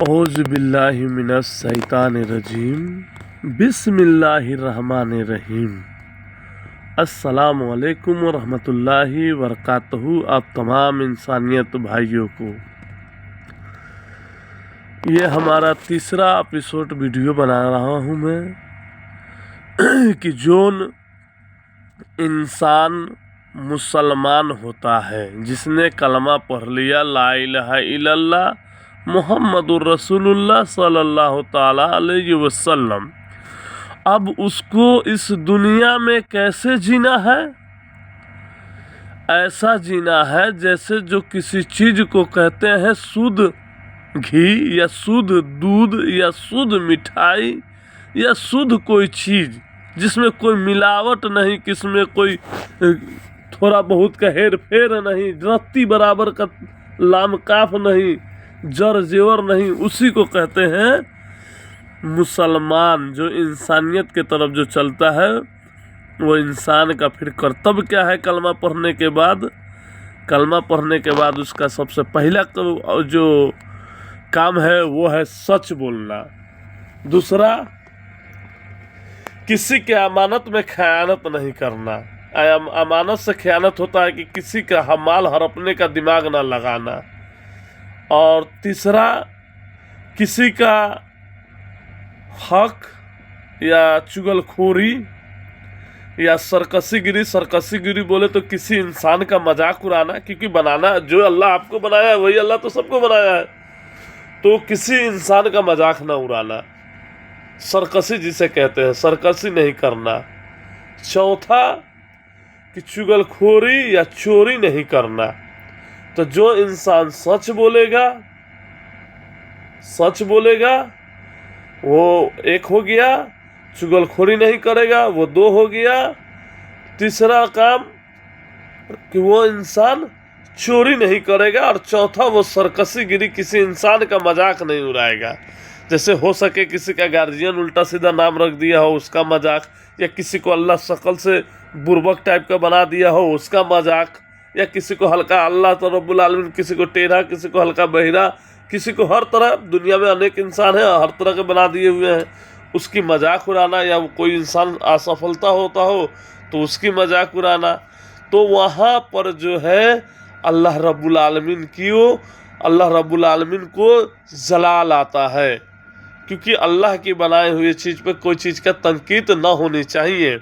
औज़ुबिल्लाहि मिनश्शैतानिर्रजीम बिस्मिल्लाहिर्रहमानिर्रहीम। अस्सलामु अलैकुम वरहमतुल्लाहि वबरकातुहू। आप तमाम इंसानियत भाइयों को ये हमारा तीसरा एपिसोड वीडियो बना रहा हूँ मैं कि जोन इंसान मुसलमान होता है जिसने कलमा पढ़ लिया ला इलाहा इल्लल्लाह मुहम्मदुर रसूलुल्लाह सल्लल्लाहु ताला अलैहि वसल्लम, अब उसको इस दुनिया में कैसे जीना है? ऐसा जीना है जैसे जो किसी चीज़ को कहते हैं शुद्ध घी या शुद्ध दूध या शुद्ध मिठाई या शुद्ध कोई चीज़ जिसमें कोई मिलावट नहीं, किसमें कोई थोड़ा बहुत का हेर फेर नहीं, रत्ती बराबर का लाम काफ नहीं, जर जेवर नहीं, उसी को कहते हैं मुसलमान। जो इंसानियत के तरफ जो चलता है वो इंसान का फिर कर्तव्य क्या है? कलमा पढ़ने के बाद, कलमा पढ़ने के बाद उसका सबसे पहला जो काम है वो है सच बोलना। दूसरा, किसी के अमानत में खयानत नहीं करना। अमानत से खयानत होता है कि किसी का माल हड़पने का दिमाग ना लगाना। और तीसरा, किसी का हक या चुगलखोरी या सरकशीगिरी बोले तो किसी इंसान का मजाक उड़ाना, क्योंकि बनाना जो अल्लाह आपको बनाया है वही अल्लाह तो सबको बनाया है, तो किसी इंसान का मजाक ना उड़ाना, सरकशी जिसे कहते हैं, सरकशी नहीं करना। चौथा, कि चुगलखोरी या चोरी नहीं करना। तो जो इंसान सच बोलेगा वो एक हो गया, चुगलखोरी नहीं करेगा वो दो हो गया। तीसरा काम कि वो इंसान चोरी नहीं करेगा, और चौथा वो सरकशीगिरी, किसी इंसान का मजाक नहीं उड़ाएगा। जैसे हो सके किसी का गार्जियन उल्टा सीधा नाम रख दिया हो उसका मजाक, या किसी को अल्लाह शकल से बुर्बक टाइप का बना दिया हो उसका मजाक, या किसी को हल्का, अल्लाह तो रब्बुल आलमीन किसी को टेढ़ा, किसी को हल्का बहिरा, किसी को हर तरह, दुनिया में अनेक इंसान है हर तरह के बना दिए हुए हैं, उसकी मजाक उड़ाना। या कोई इंसान असफलता होता हो तो उसकी मजाक उड़ाना। तो वहाँ पर जो है अल्लाह रब्बुल आलमीन को जलाल आता है, क्योंकि अल्लाह की बनाई हुई चीज़ पे कोई चीज़ का तनकीद ना होनी चाहिए,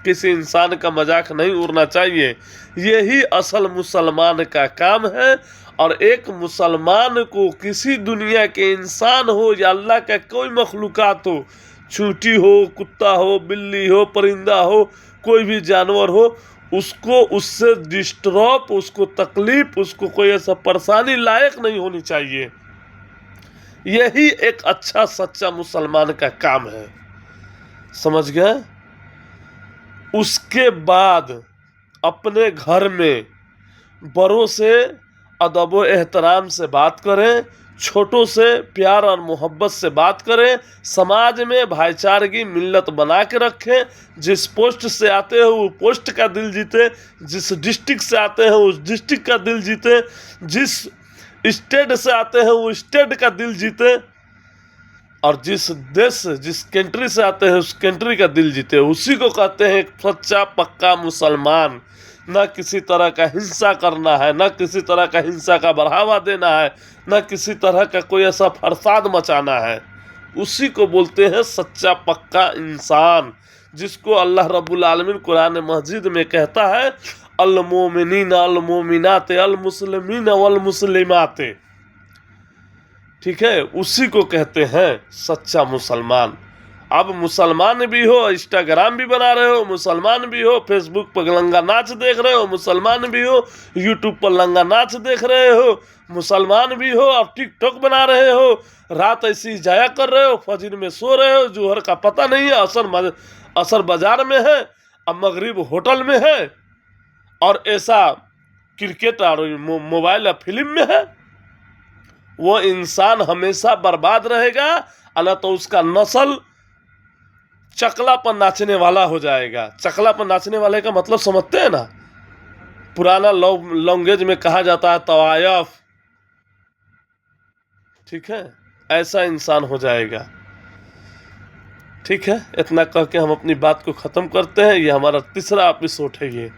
किसी इंसान का मजाक नहीं उड़ना चाहिए। यही असल मुसलमान का काम है। और एक मुसलमान को किसी दुनिया के इंसान हो या अल्लाह का कोई मखलूक़ात हो, चूंटी हो, कुत्ता हो, बिल्ली हो, परिंदा हो, कोई भी जानवर हो, उसको उससे डिस्टर्ब, उसको तकलीफ, उसको कोई ऐसा परेशानी लायक नहीं होनी चाहिए। यही एक अच्छा सच्चा मुसलमान का काम है, समझ गए? उसके बाद अपने घर में बड़ों से अदब व एहतराम से बात करें, छोटों से प्यार और मोहब्बत से बात करें, समाज में भाईचारगी मिल्लत बना के रखें। जिस पोस्ट से आते हैं वो पोस्ट का दिल जीते, जिस डिस्ट्रिक्ट से आते हैं उस डिस्ट्रिक्ट का दिल जीते, जिस स्टेट से आते हैं वो स्टेट का दिल जीते, और जिस देश, जिस कंट्री से आते हैं उस कंट्री का दिल जीते। उसी को कहते हैं एक सच्चा पक्का मुसलमान। न किसी तरह का हिंसा करना है, न किसी तरह का हिंसा का बढ़ावा देना है, न किसी तरह का कोई ऐसा फसाद मचाना है। उसी को बोलते हैं सच्चा पक्का इंसान, जिसको अल्लाह रब्बुल आलमीन कुरान मजीद में कहता है अल मोमिनीन अल मोमिनात अल मुस्लिमीन वल मुस्लिमात। ठीक है, उसी को कहते हैं सच्चा मुसलमान। अब मुसलमान भी हो, इंस्टाग्राम भी बना रहे हो, मुसलमान भी हो, फेसबुक पर लंगा नाच देख रहे हो, मुसलमान भी हो, यूट्यूब पर लंगा नाच देख रहे हो, मुसलमान भी हो, और टिकटॉक बना रहे हो, रात ऐसी जाया कर रहे हो, फजर में सो रहे हो, जोहर का पता नहीं है, असर बाजार में है, अब मगरिब होटल में है, और ऐसा क्रिकेट और मोबाइल या फिल्म में है। वो इंसान हमेशा बर्बाद रहेगा, अल्लाह तो उसका नस्ल चकला पर नाचने वाला हो जाएगा। चकला पर नाचने वाले का मतलब समझते हैं ना? पुराना लैंग्वेज में कहा जाता है तवायफ, ठीक है। ऐसा इंसान हो जाएगा। ठीक है, इतना कह के हम अपनी बात को ख़त्म करते हैं। ये हमारा तीसरा एपिसोड है ये।